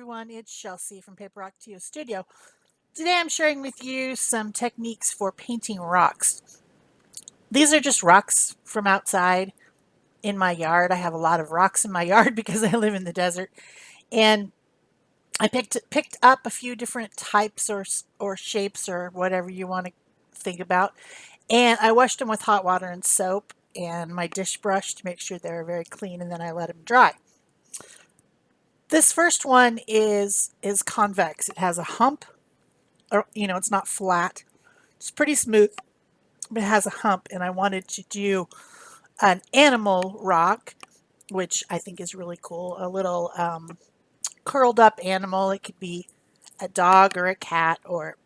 everyone, it's Shel C from PaperOcotilloStudio. Today I'm sharing with you some techniques for painting rocks. These are just rocks from outside in my yard. I have a lot of rocks in my yard because I live in the desert. And I picked up a few different types or shapes or whatever you want to think about. And I washed them with hot water and soap and my dish brush to make sure they're very clean, and then I let them dry. This first one is convex. It has a hump, or it's not flat. It's pretty smooth, but it has a hump, and I wanted to do an animal rock, which I think is really cool. A little curled up animal. It could be a dog or a cat or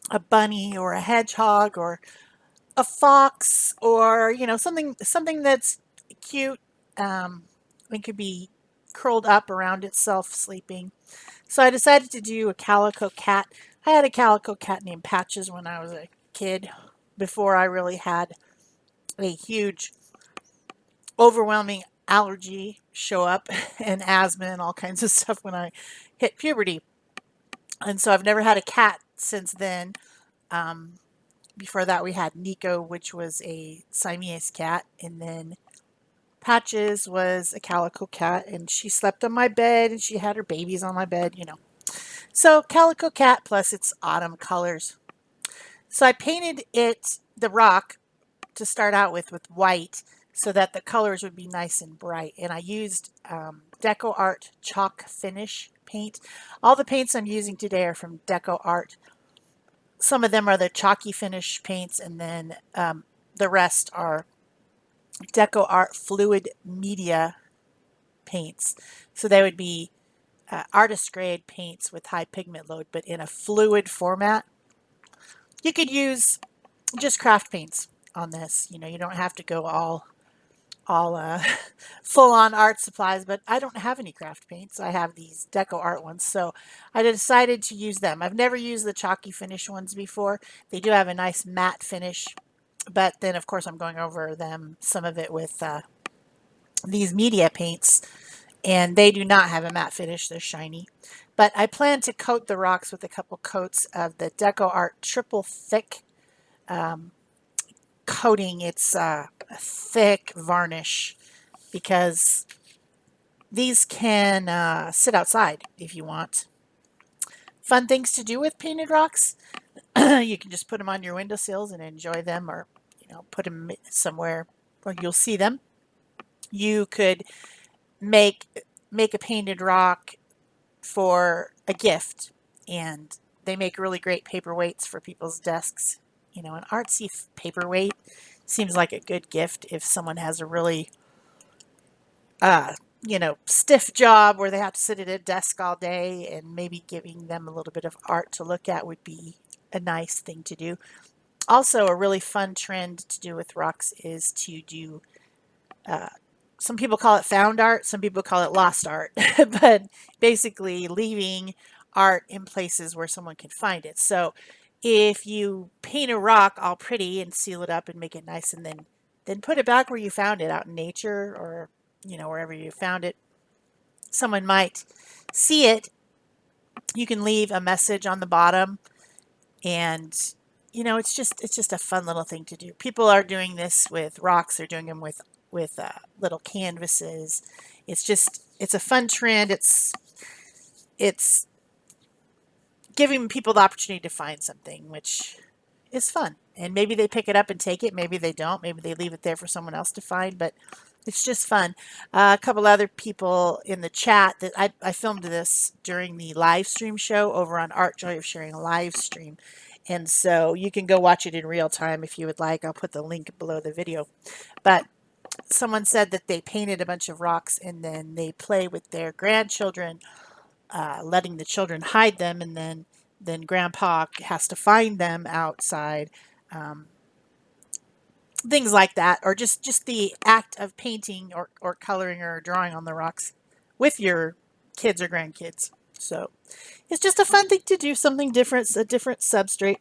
a bunny or a hedgehog or a fox, or something that's cute. It could be curled up around itself sleeping. So I decided to do a calico cat. I had a calico cat named Patches when I was a kid, before I really had a huge, overwhelming allergy show up and asthma and all kinds of stuff when I hit puberty. And so I've never had a cat since then. Um, Before that, we had Nico, which was a Siamese cat, and then Patches was a calico cat, and she slept on my bed and she had her babies on my bed. So calico cat plus its autumn colors. So I painted the rock, to start out with white, so that the colors would be nice and bright. And I used Deco Art chalk finish paint. All the paints I'm using today are from Deco Art. Some of them are the chalky finish paints, and then the rest are Deco Art fluid media paints. So they would be artist grade paints with high pigment load, but in a fluid format. You could use just craft paints on this. You don't have to go all full on art supplies, but I don't have any craft paints. I have these Deco Art ones, so I decided to use them. I've never used the chalky finish ones before. They do have a nice matte finish, but then of course I'm going over some of it with these media paints, and they do not have a matte finish. They're shiny. But I plan to coat the rocks with a couple coats of the Deco Art triple thick coating. It's a thick varnish, because these can sit outside if you want. Fun things to do with painted rocks. You can just put them on your windowsills and enjoy them, or put them somewhere where you'll see them. You could make a painted rock for a gift, and they make really great paperweights for people's desks. An artsy paperweight seems like a good gift if someone has a really stiff job where they have to sit at a desk all day, and maybe giving them a little bit of art to look at would be a nice thing to do. Also, a really fun trend to do with rocks is to do, some people call it found art, some people call it lost art, but basically leaving art in places where someone can find it. So if you paint a rock all pretty and seal it up and make it nice, and then put it back where you found it, out in nature, or wherever you found it, someone might see it. You can leave a message on the bottom, and it's just a fun little thing to do. People are doing this with rocks. They're doing them with little canvases. It's a fun trend. It's giving people the opportunity to find something, which is fun. And maybe they pick it up and take it. Maybe they don't. Maybe they leave it there for someone else to find. But it's just fun. A couple other people in the chat that I filmed this during the live stream show over on Art Joy of Sharing live stream. And so you can go watch it in real time if you would like. I'll put the link below the video. But someone said that they painted a bunch of rocks, and then they play with their grandchildren, letting the children hide them, and then grandpa has to find them outside. Um, Things like that, or just the act of painting or coloring or drawing on the rocks with your kids or grandkids. So it's just a fun thing to do, something different, a different substrate.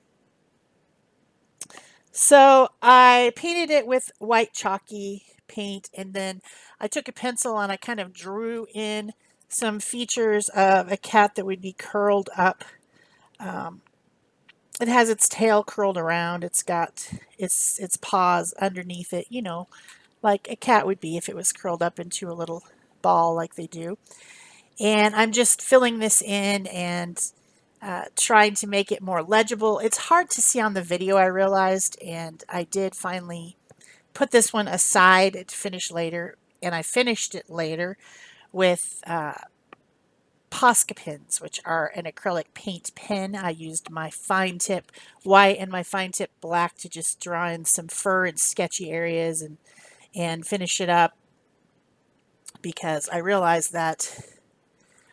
So I painted it with white chalky paint, and then I took a pencil and I kind of drew in some features of a cat that would be curled up. Um, it has its tail curled around. It's got its paws underneath it, you know, like a cat would be if it was curled up into a little ball like they do. And I'm just filling this in and trying to make it more legible. It's hard to see on the video, I realized, and I did finally put this one aside to finish later, and I finished it later with Posca pens, which are an acrylic paint pen. I used my fine tip white and my fine tip black to just draw in some fur and sketchy areas and finish it up, because I realized that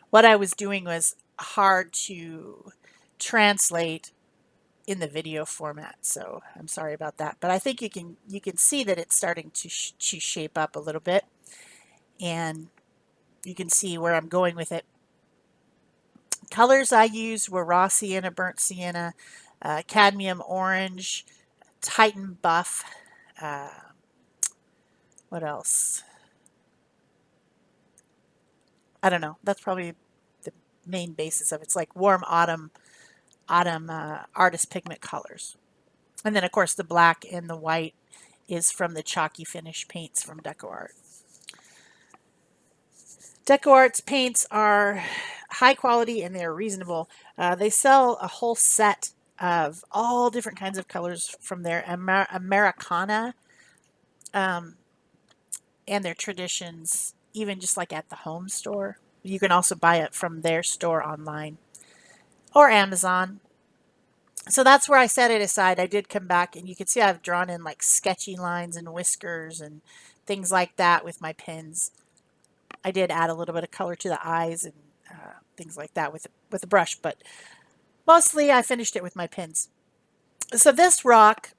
what I was doing was hard to translate in the video format. So I'm sorry about that, but I think you can see that it's starting to shape up a little bit, and you can see where I'm going with it. Colors I used were raw sienna, burnt sienna, cadmium orange, Titan buff. Uh, what else? I don't know. That's probably the main basis of it. It's like warm autumn artist pigment colors. And then of course the black and the white is from the chalky finish paints from DecoArt. DecoArt's paints are high quality and they're reasonable. They sell a whole set of all different kinds of colors from their Americana and their traditions, even just like at the home store. You can also buy it from their store online or Amazon. So that's where I set it aside. I did come back and you can see I've drawn in like sketchy lines and whiskers and things like that with my pens. I did add a little bit of color to the eyes and things like that with a brush, but mostly I finished it with my pens. So this rock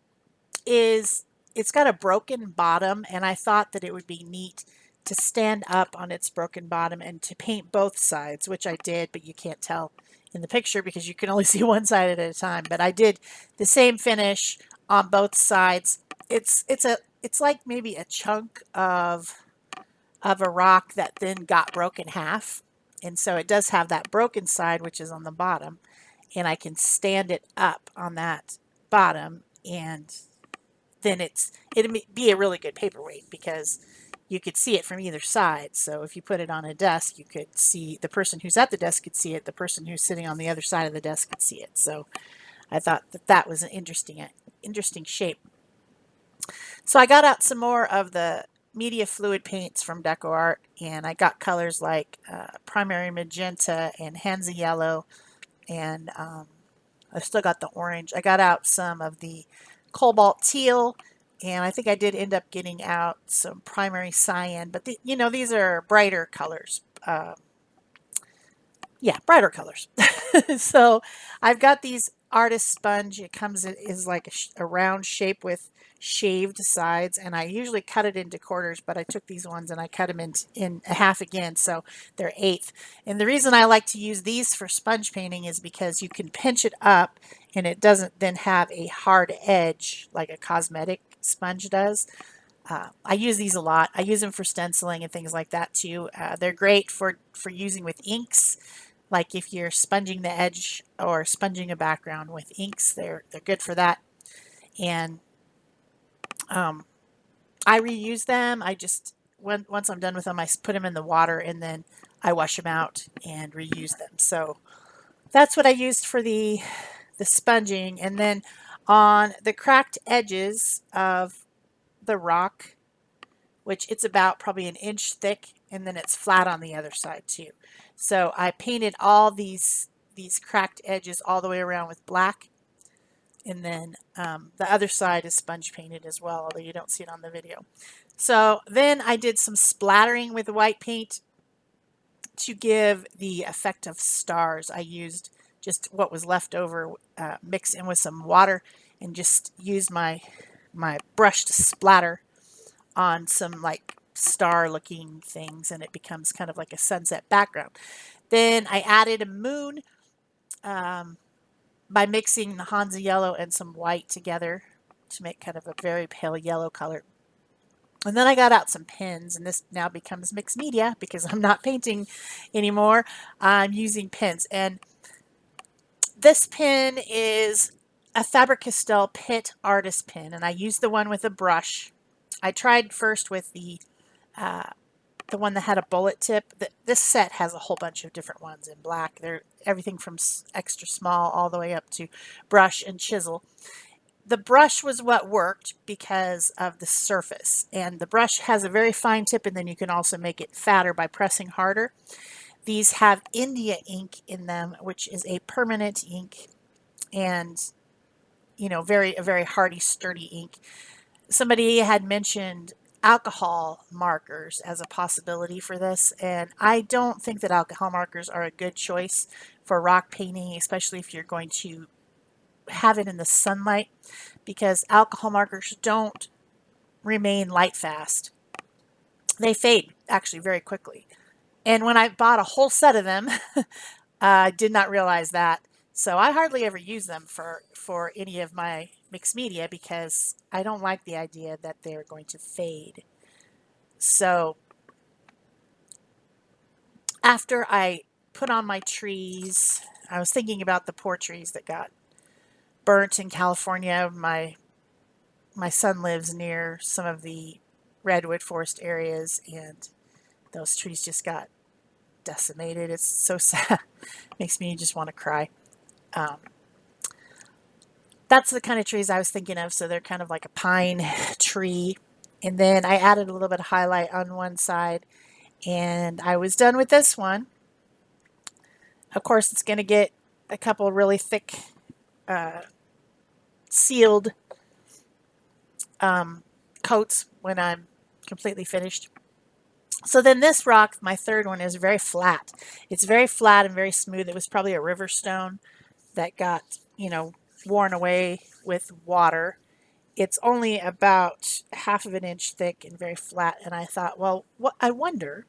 it's got a broken bottom, and I thought that it would be neat to stand up on its broken bottom and to paint both sides, which I did, but you can't tell in the picture because you can only see one side at a time. But I did the same finish on both sides. It's like maybe a chunk of a rock that then got broken in half. And so it does have that broken side, which is on the bottom, and I can stand it up on that bottom, and then it'd be a really good paperweight because you could see it from either side. So if you put it on a desk, you could see the person who's at the desk could see it, the person who's sitting on the other side of the desk could see it. So I thought that that was an interesting shape. So I got out some more of the media fluid paints from DecoArt, and I got colors like primary magenta and hanza yellow, and I still got the orange. I got out some of the cobalt teal, and I think I did end up getting out some primary cyan, but you know, these are brighter colors. Yeah, brighter colors. So I've got these artist sponge. It comes in is like a round shape with shaved sides, and I usually cut it into quarters, but I took these ones and I cut them in a half again, so they're eighth. And the reason I like to use these for sponge painting is because you can pinch it up and it doesn't then have a hard edge like a cosmetic sponge does. I use these a lot. I use them for stenciling and things like that too. They're great for using with inks. Like if you're sponging the edge or sponging a background with inks, they're good for that. And um, I reuse them. I just once I'm done with them, I put them in the water and then I wash them out and reuse them. So that's what I used for the sponging. And then on the cracked edges of the rock, which it's about probably an inch thick, and then it's flat on the other side too. So I painted all these cracked edges all the way around with black, and then the other side is sponge painted as well, although you don't see it on the video. So then I did some splattering with white paint to give the effect of stars. I used just what was left over, mixed in with some water, and just used my brush to splatter on some like star looking things, and it becomes kind of like a sunset background. Then I added a moon by mixing the hanza yellow and some white together to make kind of a very pale yellow color. And then I got out some pens, and this now becomes mixed media because I'm not painting anymore. I'm using pens. And this pen is a Faber-Castell Pitt Artist pen, and I used the one with a brush. I tried first with the one that had a bullet tip. This set has a whole bunch of different ones in black. They're everything from extra small all the way up to brush and chisel. The brush was what worked because of the surface, and the brush has a very fine tip, and then you can also make it fatter by pressing harder. These have India ink in them, which is a permanent ink, and a very hardy, sturdy ink. Somebody had mentioned alcohol markers as a possibility for this, and I don't think that alcohol markers are a good choice for rock painting, especially if you're going to have it in the sunlight, because alcohol markers don't remain light fast. They fade actually very quickly. And when I bought a whole set of them, I did not realize that. So I hardly ever use them for any of my mixed media because I don't like the idea that they're going to fade. So after I put on my trees, I was thinking about the poor trees that got burnt in California. My son lives near some of the redwood forest areas, and those trees just got decimated. It's so sad. Makes me just want to cry. Um, that's the kind of trees I was thinking of. So they're kind of like a pine tree. And then I added a little bit of highlight on one side, and I was done with this one. Of course, it's going to get a couple really thick sealed coats when I'm completely finished. So then this rock, my third one, is very flat. It's very flat and very smooth. It was probably a river stone that got, worn away with water. It's only about half of an inch thick and very flat. And I thought, well, I wonder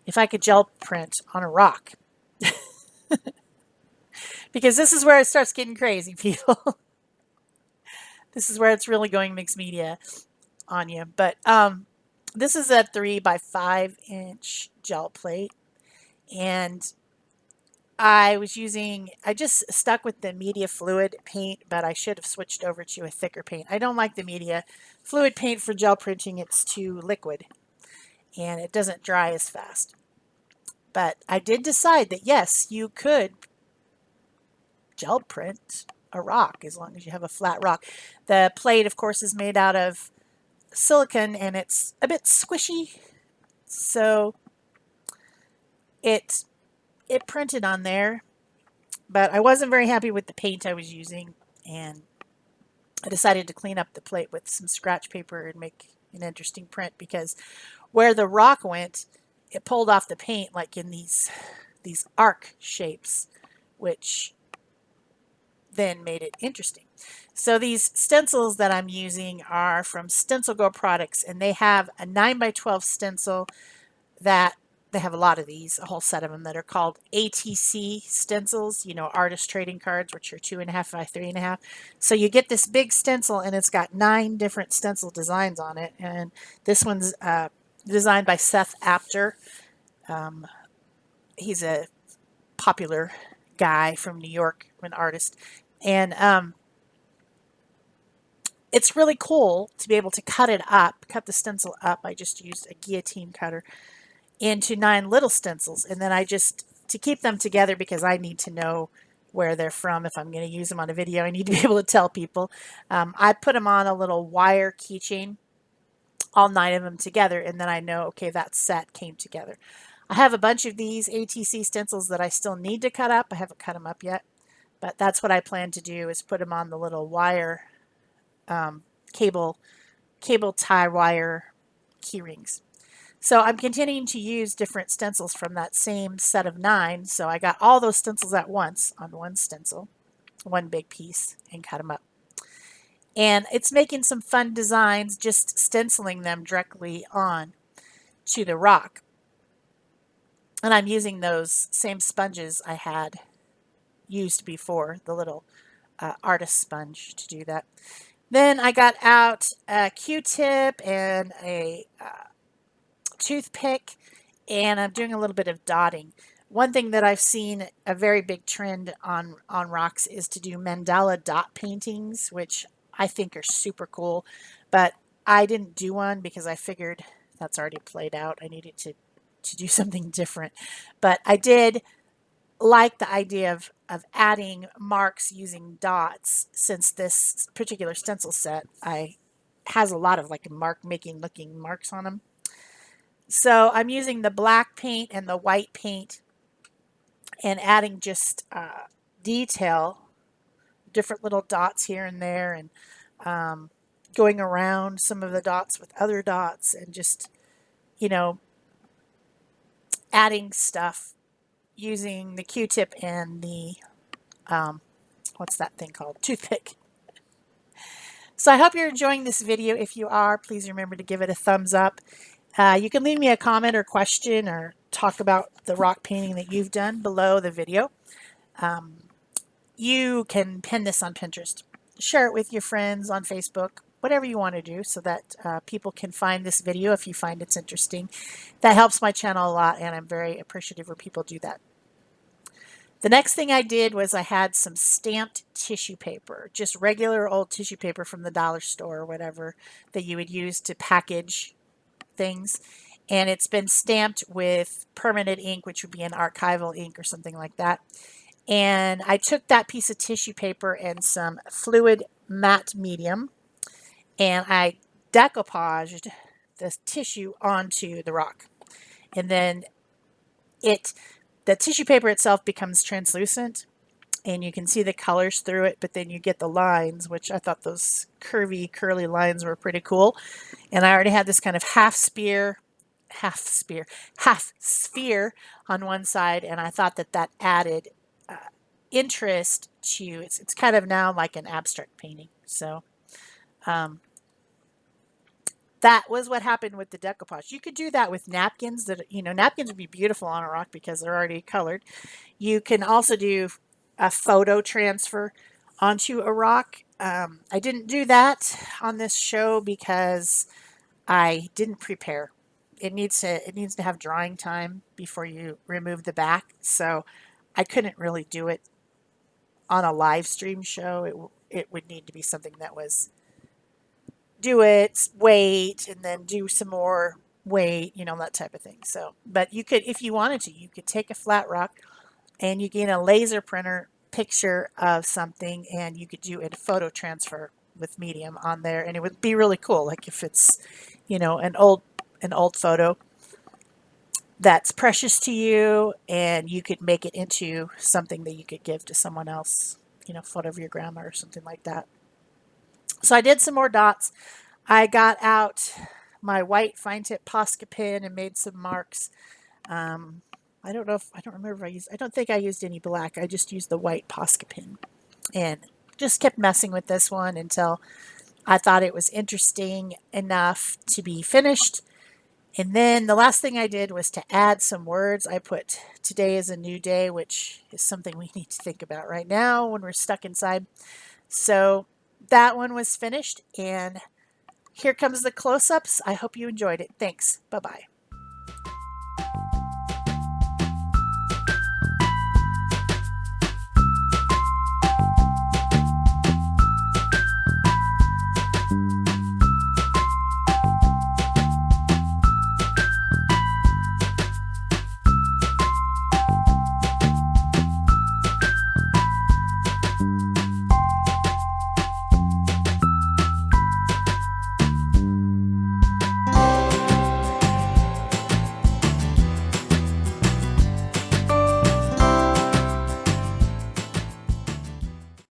if I could gel print on a rock. Because this is where it starts getting crazy, people. This is where it's really going mixed media on you. But this is a 3 by 5 inch gel plate. And I just stuck with the media fluid paint, but I should have switched over to a thicker paint. I don't like the media fluid paint for gel printing. It's too liquid and it doesn't dry as fast. But I did decide that yes, you could gel print a rock as long as you have a flat rock. The plate, of course, is made out of silicone and it's a bit squishy, so it printed on there, but I wasn't very happy with the paint I was using, and I decided to clean up the plate with some scratch paper and make an interesting print, because where the rock went, it pulled off the paint like in these arc shapes, which then made it interesting. So these stencils that I'm using are from Stencil Go Products, and they have a 9 by 12 stencil that they have a lot of these, a whole set of them that are called ATC stencils, artist trading cards, which are 2.5 by 3.5. So you get this big stencil and it's got 9 different stencil designs on it. And this one's designed by Seth Apter. He's a popular guy from New York, an artist. And it's really cool to be able to cut the stencil up. I just used a guillotine cutter into 9 little stencils, and then to keep them together, because I need to know where they're from if I'm going to use them on a video. I need to be able to tell people. I put them on a little wire keychain, all 9 of them together, and then I know, okay, that set came together. I have a bunch of these ATC stencils that I still need to cut up. I haven't cut them up yet, but that's what I plan to do, is put them on the little wire cable tie wire key rings. So I'm continuing to use different stencils from that same set of 9. So I got all those stencils at once on one stencil, one big piece, and cut them up. And it's making some fun designs, just stenciling them directly on to the rock. And I'm using those same sponges I had used before, the little artist sponge, to do that. Then I got out a Q-tip and a toothpick, and I'm doing a little bit of dotting. One thing that I've seen a very big trend on rocks is to do mandala dot paintings, which I think are super cool. But I didn't do one because I figured that's already played out. I needed to do something different. But I did like the idea of adding marks using dots, since this particular stencil set I has a lot of like mark making looking marks on them. So I'm using the black paint and the white paint and adding just detail, different little dots here and there, and going around some of the dots with other dots, and just, you know, adding stuff using the Q-tip and the, what's that thing called? Toothpick. So I hope you're enjoying this video. If you are, please remember to give it a thumbs up. You can leave me a comment or question or talk about the rock painting that you've done below the video. You can pin this on Pinterest, share it with your friends on Facebook, whatever you want to do, so that people can find this video if you find it's interesting. That helps my channel a lot, and I'm very appreciative when people do that. The next thing I did was I had some stamped tissue paper, just regular old tissue paper from the dollar store or whatever that you would use to package things. And it's been stamped with permanent ink, which would be an archival ink or something like that. And I took that piece of tissue paper and some fluid matte medium, and I decoupaged the tissue onto the rock. And then the tissue paper itself becomes translucent, and you can see the colors through it, but then you get the lines, which I thought those curvy, curly lines were pretty cool. And I already had this kind of half sphere on one side, and I thought that that added interest to it's kind of now like an abstract painting. So that was what happened with the decoupage. You could do that with napkins. That, you know, napkins would be beautiful on a rock because they're already colored. You can also do a photo transfer onto a rock. I didn't do that on this show because I didn't prepare. It needs to have drying time before you remove the back. So I couldn't really do it on a live stream show. It would need to be something that was do it, wait, and then do some more, wait, you know, that type of thing. So, but you could, if you wanted to, you could take a flat rock and you get a laser printer picture of something, and you could do a photo transfer with medium on there, and it would be really cool. Like if it's, you know, an old photo that's precious to you, and you could make it into something that you could give to someone else, you know, photo of your grandma or something like that. So I did some more dots. I got out my white fine tip Posca pen and made some marks. I don't remember if I don't think I used any black. I just used the white Posca pen and just kept messing with this one until I thought it was interesting enough to be finished. And then the last thing I did was to add some words. I put "today is a new day," which is something we need to think about right now when we're stuck inside. So that one was finished, and here comes the close-ups. I hope you enjoyed it. Thanks. Bye-bye.